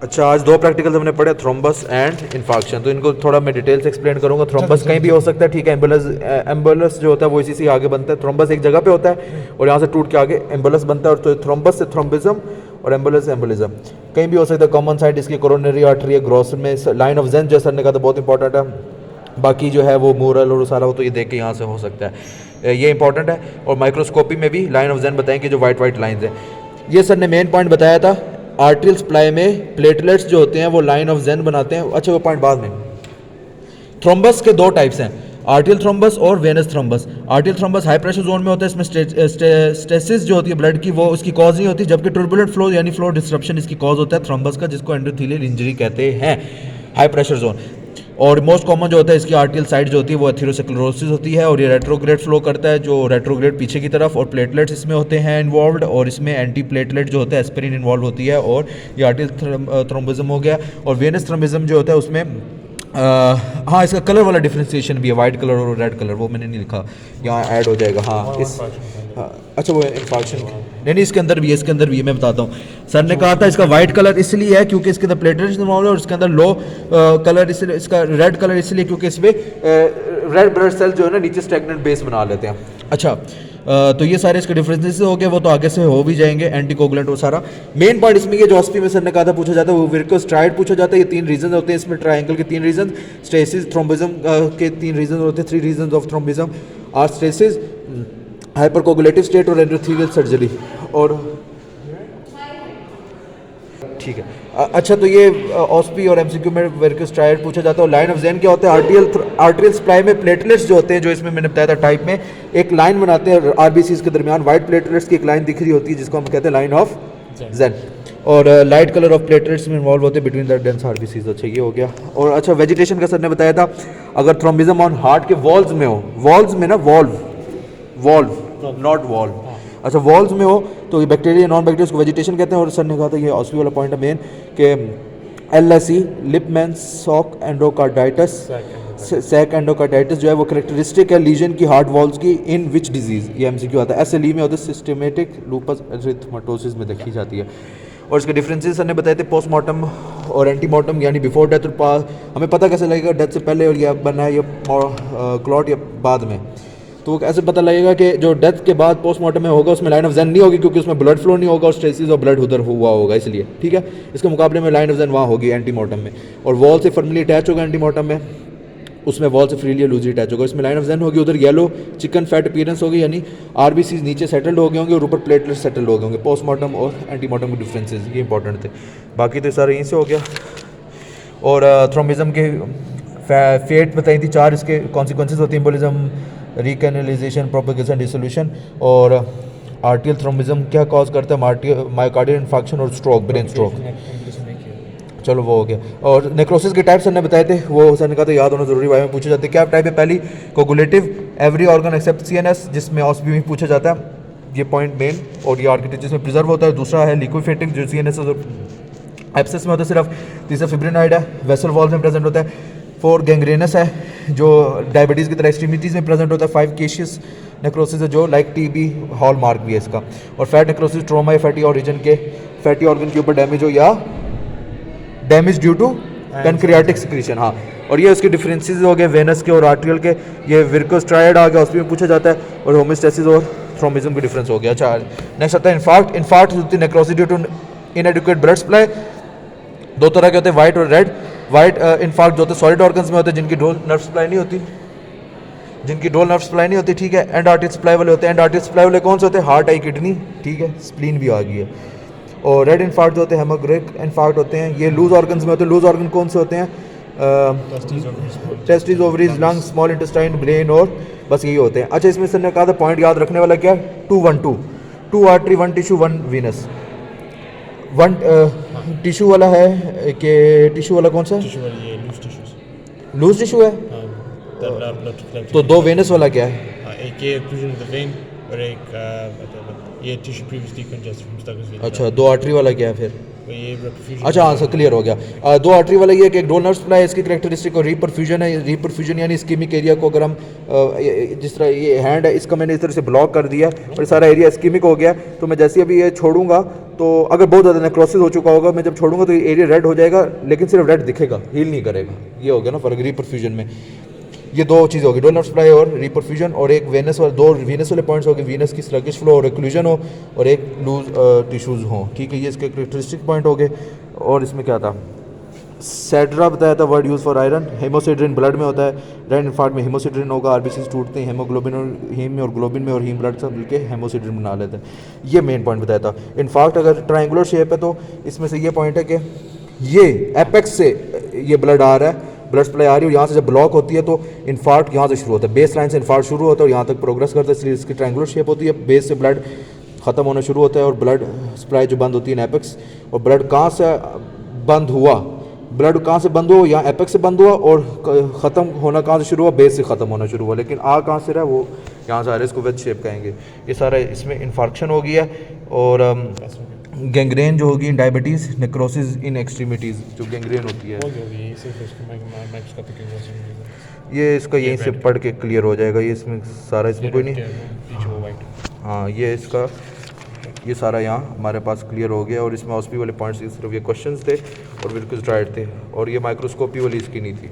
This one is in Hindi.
अच्छा, आज दो प्रैक्टिकल्स हमने पढ़े, थ्रोम्बस एंड इन्फाक्शन। तो इनको थोड़ा मैं डिटेल से एक्सप्लेन करूंगा। थ्रोम्बस कहीं भी हो सकता है, ठीक है। एम्बुलस जो होता है वो इसी से आगे बनता है। थ्रोम्बस एक जगह पे होता है और यहाँ से टूट के आगे एम्बुलस बनता है। और तो थ्रोम्बस से थ्रोम्बिज्म और एम्बुलस से एम्बुलिज्म कहीं भी हो सकता है। कॉमन साइड इसकी कोरोनरी आर्टरी है, ग्रॉस में लाइन ऑफ जेन जैसा ने कहा, तो बहुत इंपॉर्टेंट है। बाकी जो है वो मूरल और सारा वो तो ये देख के यहाँ से हो सकता है, ये इंपॉर्टेंट है। और माइक्रोस्कोपी में भी लाइन ऑफ जेन बताएंगे, जो वाइट वाइट लाइन्स हैं। ये सर ने मेन पॉइंट बताया था, आर्टरियल सप्लाई में प्लेटलेट्स जो होते हैं वो लाइन ऑफ जेन बनाते हैं। अच्छा, वो पॉइंट बाद में। थ्रोम्बस के दो टाइप्स हैं, आर्टियल थ्रोम्बस और venous thrombus. Arterial thrombus high pressure zone में होता है, इसमें स्टेसिस जो होती है ब्लड की वो उसकी कॉज नहीं होती, जबकि टर्बुलेंट फ्लो यानी फ्लो डिस्ट्रप्शन इसकी कॉज होता है थ्रोम्बस का, जिसको एंडोथेलियल इंजरी कहते हैं, हाई प्रेशर जोन। और मोस्ट कॉमन जो होता है इसकी आर्टियल साइड जो होती है वो एथेरोस्क्लेरोसिस होती है, और ये रेट्रोग्रेड फ्लो करता है, जो रेट्रोग्रेड पीछे की तरफ, और प्लेटलेट्स इसमें होते हैं इन्वॉल्व, और इसमें एंटी प्लेटलेट जो होता है एस्पिरिन इन्वॉल्व होती है, और ये आर्टियल थ्रोम्बिज्म हो गया। और वेनस थ्रोम्बिज्म जो होता है उसमें हाँ, इसका कलर वाला डिफ्रेंसिएशन भी है, वाइट कलर और रेड कलर, वो मैंने नहीं लिखा, यहाँ ऐड हो जाएगा। हाँ, इस अच्छा वो इन्फाक्शन नहीं, इसके अंदर भी है, इसके अंदर भी है, मैं बताता हूँ। सर ने कहा था इसका वाइट कलर इसलिए है क्योंकि इसके अंदर प्लेटलेट्स इन्वॉल्व है, और इसके अंदर लो कलर इसलिए, इसका रेड कलर इसलिए क्योंकि इसमें रेड ब्लड सेल जो है ना नीचे स्टैग्नेंट बेस बना लेते हैं। अच्छा, तो ये सारे इसके डिफरेंसेस हो गए, वो तो आगे से हो भी जाएंगे, एंटीकोगुलेंट वो सारा। मेन पॉइंट इसमें ये जो हॉस्पी में सर ने कहा था पूछा जाता है वो विर्कोस्ट्राइड पूछा जाता है। ये 3 रीजन होते हैं इसमें, ट्रायंगल के 3 रीजन, स्टेसिस थ्रोम्बिज्म के 3 रीजन होते हैं, 3 reason of thrombosis are stasis, hypercoagulative state और एंडोथेलियल सर्जरी। और ठीक है, अच्छा, तो ये ऑस्पी और एमसीक्यू में विर्कोस्ट्राइड पूछा जाता है। और लाइन ऑफ जेन क्या होता है, आर्टियल सप्लाई में प्लेटलेट्स जो होते हैं, जो इसमें मैंने बताया था टाइप में, एक लाइन बनाते हैं आरबीसीज के दरमियान, वाइट प्लेटलेट्स की एक लाइन दिख रही होती है जिसको हम कहते हैं लाइन ऑफ जेन, और लाइट कलर ऑफ प्लेटलेट्स में इन्वॉल्व होते हैं बिटवीन द डेंस आरबीसीज। अच्छा, ये हो गया। और अच्छा, वेजिटेशन का सर ने बताया था, अगर थ्रोम्बिज्म ऑन हार्ट के वॉल्स में हो, वॉल्स में ना वॉल्व नॉट वॉल्व, अच्छा वॉल्स में हो तो ये बैक्टीरिया नॉन बैक्टीरिया को वेजिटेशन कहते हैं। और सर ने कहा था ये ऑस्पी वाला पॉइंट है मेन कि L S E Libman Sacks endocarditis, Sacks endocarditis जो है वो करेक्टरिस्टिक है लीजन की हार्ट वॉल्स की, इन विच डिजीज, ये एमसीक्यू आता है। एसएलई में होता है सिस्टेमेटिक लूपस एरिथेमेटोसिस में देखी जाती है। और इसके डिफरेंसेस सर ने बताए थे, पोस्टमार्टम और एंटीमार्टम, यानी बिफोर डेथ और पास, हमें पता कैसे लगेगा डेथ से पहले और ये बना है ये क्लॉट या बाद में, तो ऐसे पता लगेगा कि जो डेथ के बाद पोस्टमार्टम में होगा उसमें लाइन ऑफ जेन नहीं होगी क्योंकि उसमें ब्लड फ्लो नहीं होगा और स्ट्रेसिस और ब्लड उधर हुआ होगा इसलिए, ठीक है। इसके मुकाबले में लाइन ऑफ जेन वहाँ होगी एंटीमार्टम में, और वॉल से फर्मली अटैच होगा एंटीमार्टम में, उसमें वॉल से फ्रीली लूजली अटैच होगा। इसमें लाइन ऑफ जेन होगी, उधर येलो चिकन फैट अपीयरेंस होगी, यानी आरबीसीज नीचे सेटल्ड हो गए होंगे और ऊपर प्लेटलेट सेटल्ड हो गए होंगे। पोस्टमार्टम और एंटीमार्टम के डिफरेंसेस ये इंपॉर्टेंट थे, बाकी तो सारे यहीं से हो गया। और थ्रोम्बिज्म के फेट बताई थी 4 इसके कॉन्सिक्वेंसेज होती हैं, एम्बोलिज्म, रिकैनलाइजेशन, प्रोपेगेशन, डिसोल्यूशन। और आर्टियल थ्रोम्बिज्म क्या कॉज करता है, मायोकार्डियल इन्फाक्शन और स्ट्रोक, ब्रेन स्ट्रोक। चलो वो हो गया। और नेक्रोसिस के टाइप सर ने बताए थे, वो सर ने कहा था याद होना जरूरी, वाई में पूछे जाते हैं। क्या टाइप है, पहली coagulative, every organ except CNS, जिसमें ऑस्बी में पूछा जाता है, ये पॉइंट मेन, और ये आर्किटेक्चर जिसमें प्रिजर्व होता है। दूसरा है लिक्विफेटिंग, जो सीएनएस एब्सेस में होता है सिर्फ। तीसरा फिब्रिनॉइड है, वेसल वॉल्स में प्रेजेंट होता है। 4 गैंग्रेनस है, जो डायबिटीज़ की तरह एक्सट्रीमिटीज़ में प्रेजेंट होता है। 5 केशियस नेक्रोसिस है, जो लाइक टीबी हॉल मार्क भी है इसका। और फैट नेक्रोसिस ट्रोमा या फैटी ऑरिजिन के फैटी ऑर्गन के ऊपर डैमेज हो या damage due to pancreatic secretion. हाँ, और ये उसके डिफरेंसेस हो गए वेनस के और आर्टियल के। ये विर्कोस्ट्राइड आ गया, उसमें पूछा जाता है। और होमियोस्टेसिस और थ्रोम्बिज्म के डिफरेंस हो गया। अच्छा, नेक्स्ट आता है इन्फार्क्ट। इन्फार्क्ट होती है necrosis due to inadequate blood supply. 2 तरह के होते हैं, वाइट और रेड। वाइट इन्फार्क्ट जो होते हैं सॉलिड ऑर्गन्स में होते हैं, जिनकी डोल नर्व सप्लाई नहीं होती, ठीक है। एंड आर्टियल सप्लाई वाले होते हैं। एंड आर्टियल सप्लाई वाले कौन से होते हैं, हार्ट, आई, किडनी, ठीक है, स्प्लीन भी आ गई है। और रेड इन्फार्क्ट जो होते हैं हेमोग्रेक इन्फार्क्ट होते हैं, ये लूज ऑर्गन्स में होते हैं। लूज ऑर्गन कौन से होते हैं, testis, ovaries, lungs, small intestine, brain, और बस यही होते हैं। अच्छा, इसमें सर ने कहा था पॉइंट याद रखने वाला क्या है, 2-1-2, 2 आर्टरी, 1 टिश्यू, 1 वीनस। 1 टिश्यू वाला है कि टिश्यू वाला कौन सा है, लूज टिश्यू है, तो 2 वेनस वाला क्या है, एक ये occlusion of the vein और एक ये tissue previously congested from Stucker's vein। अच्छा, 2 आर्टरी वाला क्या है फिर, ये reperfusion। अच्छा हाँ, क्लियर हो गया। 2 आर्टरी वाला ये कि एक डोनर सप्लाई है, इसकी करेक्टरिस्टिक, और रीपरफ्यूजन है। रीपरफ्यूजन यानी इस्कीमिक एरिया को अगर हम जिस तरह ये हैंड है इसका मैंने इस तरह से ब्लॉक कर दिया और सारा एरिया इस्कीमिक हो गया, तो मैं जैसे अभी ये छोड़ूंगा तो अगर बहुत ज़्यादा नेक्रोसिस हो चुका होगा, मैं जब छोड़ूंगा तो ये एरिया रेड हो जाएगा, लेकिन सिर्फ रेड दिखेगा, हील नहीं करेगा। ये हो गया ना फ़र्क रीपरफ्यूजन में। ये दो चीज़ होगी, डोनर सप्लाई और रीपरफ्यूजन। और एक वेनस वाले, दो वीनस वाले पॉइंट्स हो गए, वीनस की स्लगिश फ्लो और एक्लूजन हो, और एक लूज टिश्यूज़ हों, ठीक है। ये इसके करेक्टरिस्टिक पॉइंट हो गए। और इसमें क्या था, सेड्रा बताया था word use for iron. Hemosiderin blood में होता है, रेड इन्फार्ट में हेमोसिड्रिन होगा, आरबीसीज टूटते हैं हेमोग्लोबिन और हीम में, और ग्लोबिन में और हीम ब्लड सब मिलके हेमोसिड्रिन बना लेते हैं। ये मेन पॉइंट बताया था। इनफाक्ट अगर ट्रायंगुलर शेप है तो इसमें से ये पॉइंट है कि ये एपेक्स से ये ब्लड आ रहा है, ब्लड सप्लाई आ रही है, और यहाँ से जब ब्लॉक होती है तो इन्फार्ट यहाँ से शुरू होता है, बेस लाइन से इन्फार्ट शुरू होता है और यहाँ तक प्रोग्रेस करता है, इसलिए इसकी ट्रायंगुलर शेप होती है। बेस से ब्लड ख़त्म होना शुरू होता है और ब्लड सप्लाई जो बंद होती है एपेक्स, और ब्लड कहाँ से बंद हुआ, ब्लड कहाँ से बंद हुआ, यहाँ एपेक्स से बंद हुआ, और ख़त्म होना कहाँ से शुरू हुआ, बेस से ख़त्म होना शुरू हुआ। लेकिन आ कहाँ से रहा वो यहाँ से आ रहा है, इसको वेज शेप कहेंगे। ये सारा इसमें इन्फार्क्शन हो गया। और गैंग्रेन जो होगी इन डायबिटीज़, नेक्रोसिस इन एक्सट्रीमिटीज़, जो गैंग्रेन होती है ये इसका यहीं से पढ़ के क्लियर हो जाएगा। ये इसमें सारा, इसमें कोई नहीं, हाँ ये इसका ये सारा यहाँ हमारे पास क्लियर हो गया। और इसमें ऑस्पी वाले पॉइंट्स सिर्फ ये क्वेश्चंस थे और बिल्कुल स्ट्राइट थे, और ये माइक्रोस्कोपी वाली इसकी नहीं थी।